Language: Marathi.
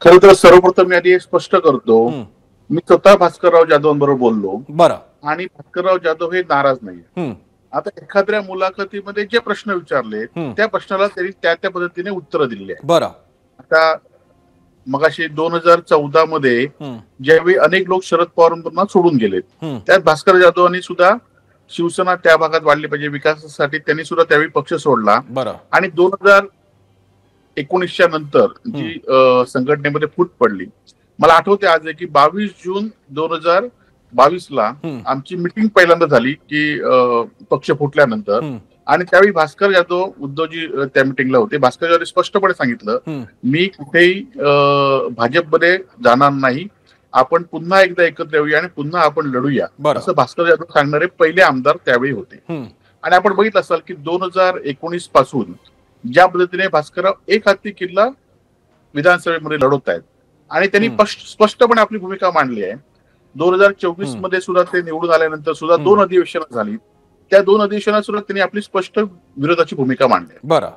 खरं तर सर्वप्रथम मी आधी हे स्पष्ट करतो. हं, मी स्वतः भास्करराव जाधवांबरोबर बोललो बरं. आणि भास्करराव जाधव हे नाराज नाहीये. हं, आता एखाद्या मुलाखतीमध्ये जे प्रश्न विचारले हं, त्या प्रश्नाला त्यांनी त्या त्या पद्धतीने उत्तरं दिलेली आहे. बरं. आता मगाशी 2014 मध्ये हं, ज्यावेळी अनेक लोक शरद पवारांना सोडून गेलेत, हं, त्यात भास्कर जाधवांनी सुद्धा शिवसेना त्या भागात वाढली पाहिजे विकासासाठी त्यांनी सुद्धा त्यावेळी पक्ष सोडला बरं. आणि 2019च्या नंतर हं, जी संघटनेमध्ये फूट पडली. मला आठवते आज आहे की 22 जून 2022ला हं, आमची मिटिंग पहिल्यांदा झाली की पक्ष फुटल्यानंतर हं, आणि त्यावेळी भास्कर जाधव उद्धवजी त्या मिटिंगला होते. भास्कर जाधव स्पष्टपणे सांगितलं, हं, मी कुठेही भाजपमध्ये जाणार नाही. आपण पुन्हा एकदा एकत्र येऊया आणि पुन्हा आपण लढूया, बरं. असं भास्कर जाधव सांगणारे पहिले आमदार त्यावेळी होते. हं, आणि आपण बघितलं असाल की 2019 पासून ज्या पद्धतीने भास्करराव एक हाती किल्ला विधानसभेमध्ये लढवत आहेत आणि त्यांनी हं, स्पष्टपणे आपली भूमिका मांडली आहे. 2024 हं, मध्ये सुद्धा ते निवडून आल्यानंतर सुद्धा हं. 2 अधिवेशनं झाली. त्या 2 अधिवेशनात सुद्धा त्यांनी आपली स्पष्ट विरोधाची भूमिका मांडली आहे. बरं.